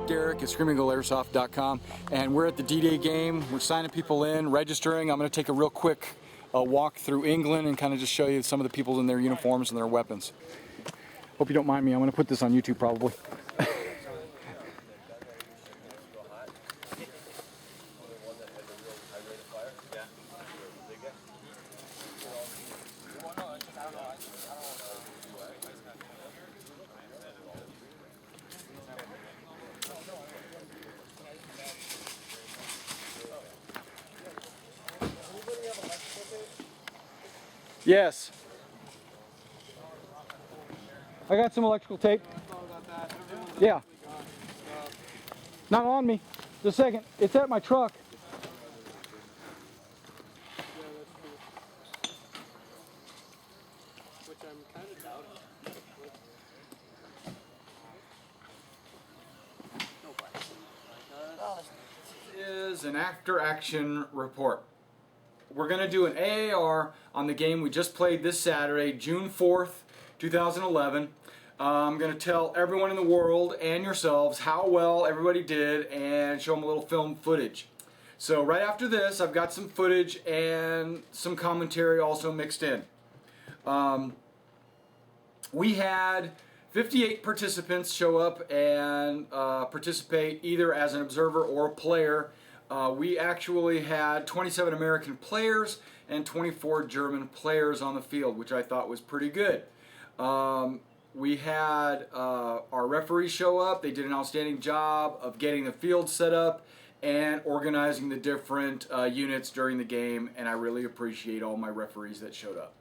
Derek at screamingeagleairsoft.com, and we're at the D-Day game. We're signing people in, registering. I'm going to take a real quick walk through England and kind of just show you some of the people in their uniforms and their weapons. Hope you don't mind me. I'm going to put this on YouTube probably. Yes. I got some electrical tape. Yeah. Not on me. Just a second. It's at my truck. Which I'm kind of doubting. This is an after-action report. We're going to do an AAR on the game we just played this Saturday, June 4th, 2011. I'm going to tell everyone in the world and yourselves how well everybody did and show them a little film footage. So right after this, I've got some footage and some commentary also mixed in. We had 58 participants show up and participate either as an observer or a player. We actually had 27 American players and 24 German players on the field, which I thought was pretty good. We had our referees show up. They did an outstanding job of getting the field set up and organizing the different units during the game, and I really appreciate all my referees that showed up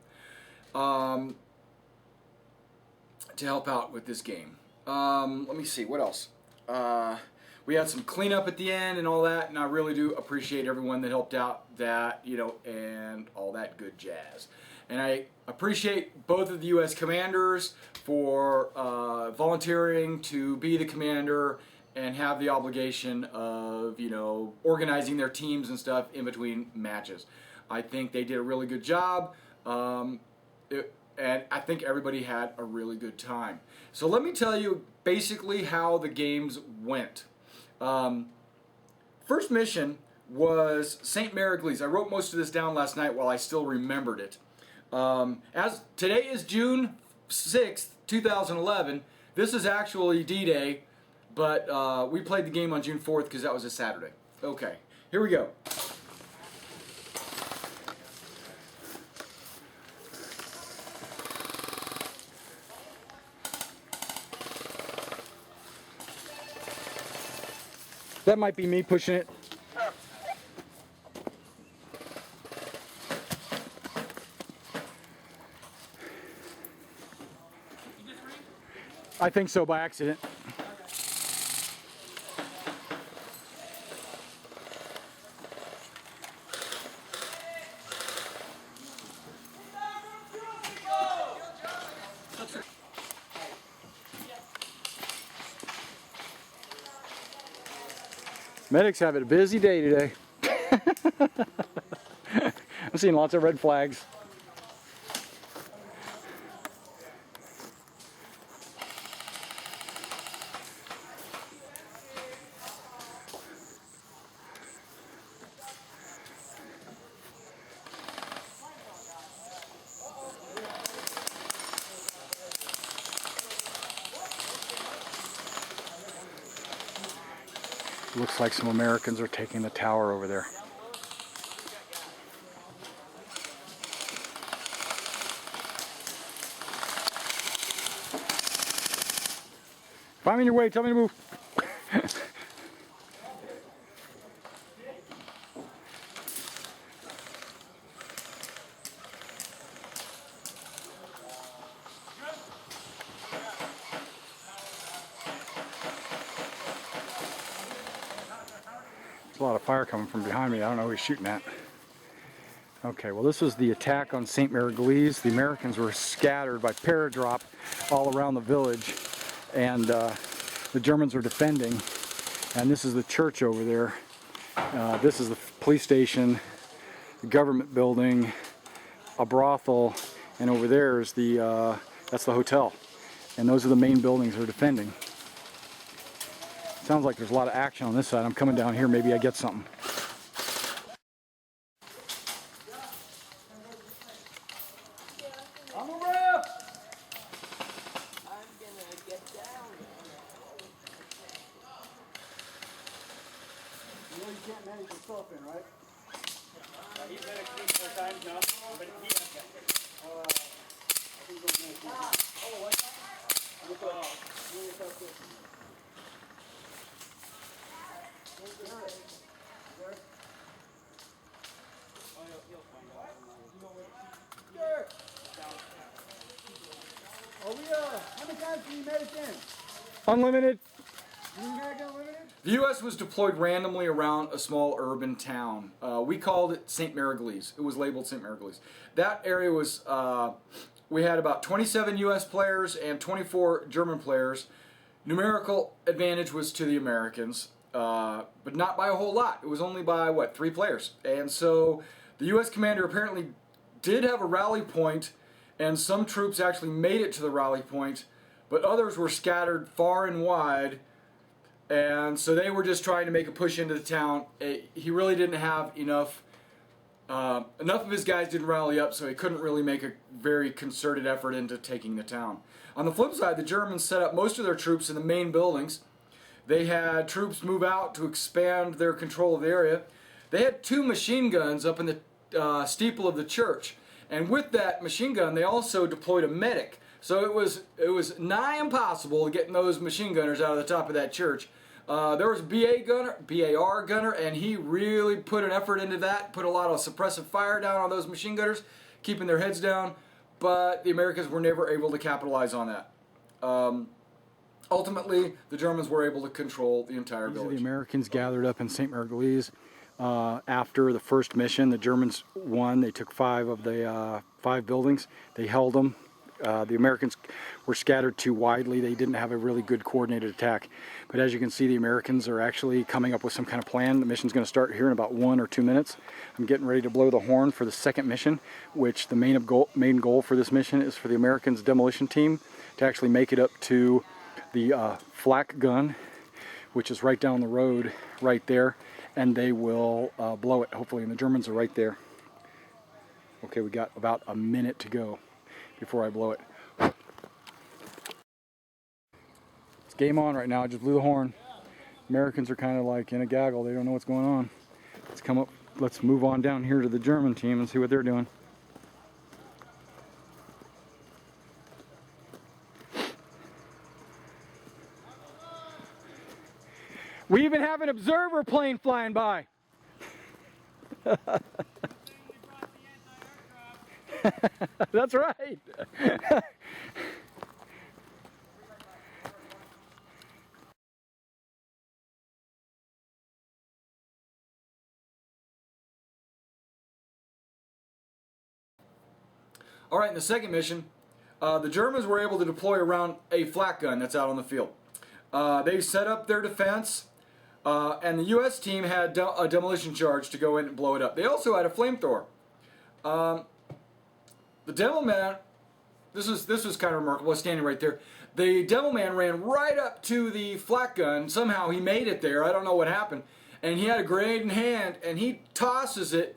to help out with this game. Let me see, what else? We had some cleanup at the end and all that, and I really do appreciate everyone that helped out that, you know, and all that good jazz. And I appreciate both of the U.S. commanders for volunteering to be the commander and have the obligation of, you know, organizing their teams and stuff in between matches. I think they did a really good job, and I think everybody had a really good time. So let me tell you basically how the games went. First mission was St. Margles. I wrote most of this down last night while I still remembered it. As today is June 6th, 2011. This is actually D-Day, but we played the game on June 4th because that was a Saturday. Okay, here we go. That might be me pushing it. I think so, by accident. Medics have a busy day today. I'm seeing lots of red flags. Looks like some Americans are taking the tower over there. If I'm in your way, tell me to move. There's a lot of fire coming from behind me. I don't know who he's shooting at. Okay, well this was the attack on St. Margles. The Americans were scattered by paradrop all around the village, and the Germans were defending. And this is the church over there. This is the police station, the government building, a brothel, and over there is that's the hotel. And those are the main buildings they're defending. Sounds like there's a lot of action on this side. I'm coming down here, maybe I get something. I'm a ref! I'm gonna get down. You know you can't manage yourself in, right? He's been accused 4 times now, but he doesn't get it. How many times can you make it in? Unlimited. Unlimited? The U.S. was deployed randomly around a small urban town. We called it St. Margles. It was labeled St. Margles. That area was, we had about 27 U.S. players and 24 German players. Numerical advantage was to the Americans, but not by a whole lot. It was only by, 3 players. And so the U.S. commander apparently did have a rally point, and some troops actually made it to the rally point, but others were scattered far and wide. And so they were just trying to make a push into the town. He really didn't have enough. Enough of his guys didn't rally up, so he couldn't really make a very concerted effort into taking the town. On the flip side, the Germans set up most of their troops in the main buildings. They had troops move out to expand their control of the area. They had 2 machine guns up in the steeple of the church. And with that machine gun, they also deployed a medic. So it was nigh impossible getting those machine gunners out of the top of that church. There was a BAR gunner, and he really put an effort into that, put a lot of suppressive fire down on those machine gunners, keeping their heads down, but the Americans were never able to capitalize on that. Ultimately, the Germans were able to control the entire village. The Americans gathered up in St. Margles after the first mission. The Germans won. They took 5 of the 5 buildings. They held them. The Americans were scattered too widely. They didn't have a really good coordinated attack. But as you can see, the Americans are actually coming up with some kind of plan. The mission's going to start here in about 1 or 2 minutes. I'm getting ready to blow the horn for the second mission, which the main goal for this mission is for the Americans' demolition team to actually make it up to the Flak gun, which is right down the road right there, and they will blow it, hopefully, and the Germans are right there. Okay, we got about a minute to go before I blow it. It's game on right now. I just blew the horn. Americans are kind of like in a gaggle. They don't know what's going on. Let's come up. Let's move on down here to the German team and see what they're doing. We even have an observer plane flying by. That's right. All right, in the second mission, the Germans were able to deploy around a flak gun that's out on the field. They set up their defense, and the U.S. team had a demolition charge to go in and blow it up. They also had a flamethrower. The Devil Man, this was kind of remarkable, standing right there. The Devil Man ran right up to the flak gun. Somehow he made it there. I don't know what happened. And he had a grenade in hand, and he tosses it.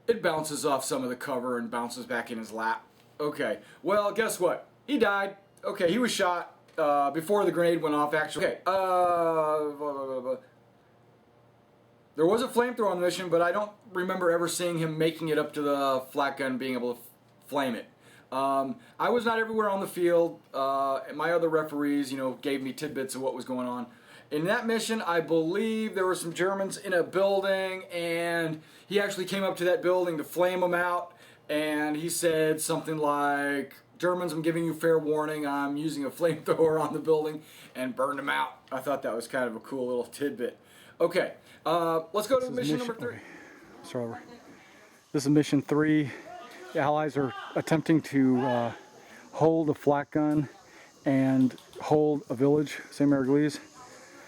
It bounces off some of the cover and bounces back in his lap. Okay, well, guess what? He died. Okay, he was shot before the grenade went off, actually. Okay, there was a flamethrower on the mission, but I don't remember ever seeing him making it up to the flak gun, being able to flame it. I was not everywhere on the field. My other referees, gave me tidbits of what was going on. In that mission, I believe there were some Germans in a building, and he actually came up to that building to flame them out, and he said something like, "Germans, I'm giving you fair warning. I'm using a flamethrower on the building," and burned them out. I thought that was kind of a cool little tidbit. Okay, let's go to mission number 3. Okay. Sorry. This is mission 3. The Allies are attempting to hold a flak gun and hold a village, St. Margles.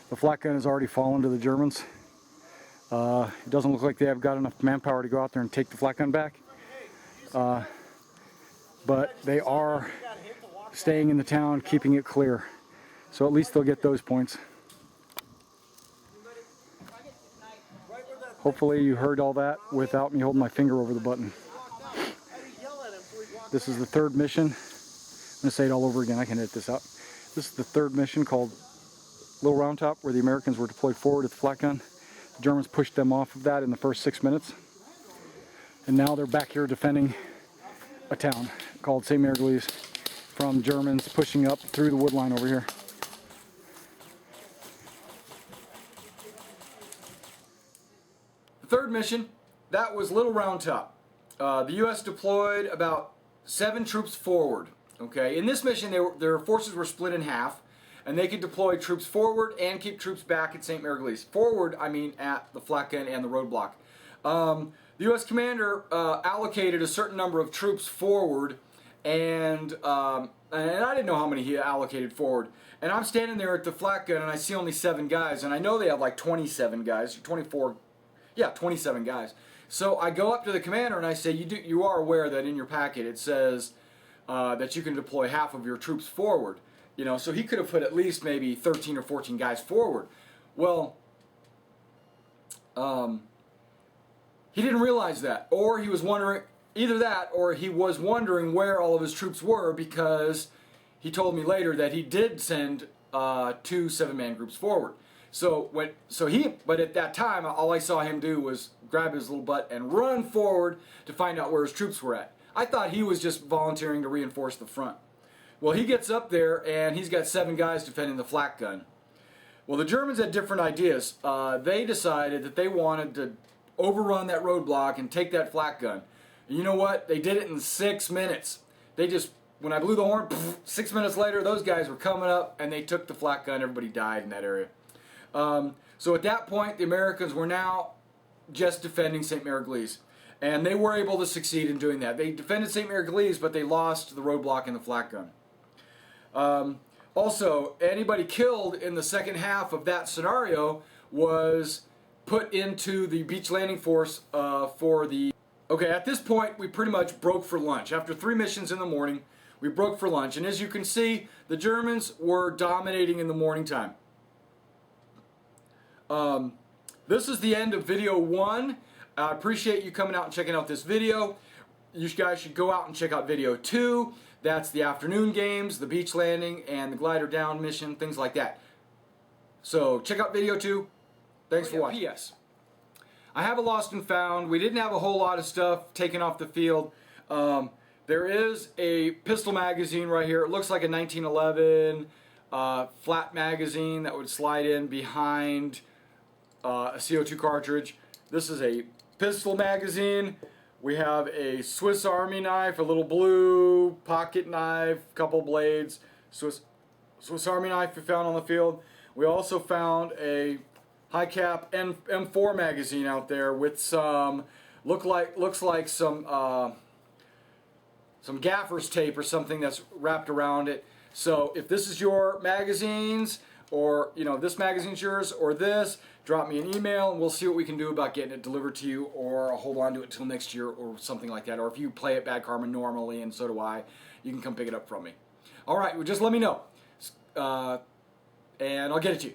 The flak gun has already fallen to the Germans. It doesn't look like they have got enough manpower to go out there and take the flak gun back. But they are staying in the town, keeping it clear. So at least they'll get those points. Hopefully you heard all that without me holding my finger over the button. This is the third mission. I'm going to say it all over again. I can edit this out. This is the third mission called Little Roundtop, where the Americans were deployed forward with the flak gun. The Germans pushed them off of that in the first 6 minutes. And now they're back here defending a town called St. Margles from Germans pushing up through the wood line over here. The third mission, that was Little Roundtop. The U.S. deployed about 7 troops forward. Okay, in this mission, their forces were split in half, and they could deploy troops forward and keep troops back at St. Margles. Forward, I mean at the flak gun and the roadblock. The U.S. commander allocated a certain number of troops forward, and I didn't know how many he allocated forward. And I'm standing there at the flak gun, and I see only 7 guys, and I know they have like 27 guys, 24, yeah, 27 guys. So I go up to the commander and I say, you are aware that in your packet it says that you can deploy half of your troops forward. You know, so he could have put at least maybe 13 or 14 guys forward. Well, he didn't realize that, or he was wondering, either that, or he was wondering where all of his troops were, because he told me later that he did send 2 7-man groups forward. But at that time, all I saw him do was grab his little butt and run forward to find out where his troops were at. I thought he was just volunteering to reinforce the front. Well, he gets up there and he's got 7 guys defending the flak gun. Well, the Germans had different ideas. They decided that they wanted to overrun that roadblock and take that flak gun. And you know what? They did it in 6 minutes. They just, when I blew the horn, 6 minutes later, those guys were coming up and they took the flak gun. Everybody died in that area. So at that point, the Americans were now just defending St. Margles. And they were able to succeed in doing that. They defended St. Margles, but they lost the roadblock and the flak gun. Also, anybody killed in the second half of that scenario was put into the beach landing force for the... Okay, at this point, we pretty much broke for lunch. After 3 missions in the morning, we broke for lunch. And as you can see, the Germans were dominating in the morning time. This is the end of video 1. I appreciate you coming out and checking out this video. You guys should go out and check out video 2. That's the afternoon games, the beach landing, and the glider down mission, things like that. So check out video 2. Thanks for watching. P.S. I have a lost and found. We didn't have a whole lot of stuff taken off the field. There is a pistol magazine right here. It looks like a 1911 flat magazine that would slide in behind a CO2 cartridge. This is a pistol magazine. We have a Swiss Army knife, a little blue pocket knife, couple blades, Swiss Army knife we found on the field. We also found a high cap M4 magazine out there with some looks like some gaffer's tape or something that's wrapped around it. So if this is your magazines, or this magazine's yours, or this, drop me an email and we'll see what we can do about getting it delivered to you, or I'll hold on to it till next year or something like that. Or if you play at Bad Karma normally, and so do I, you can come pick it up from me. Alright, well, just let me know and I'll get it to you.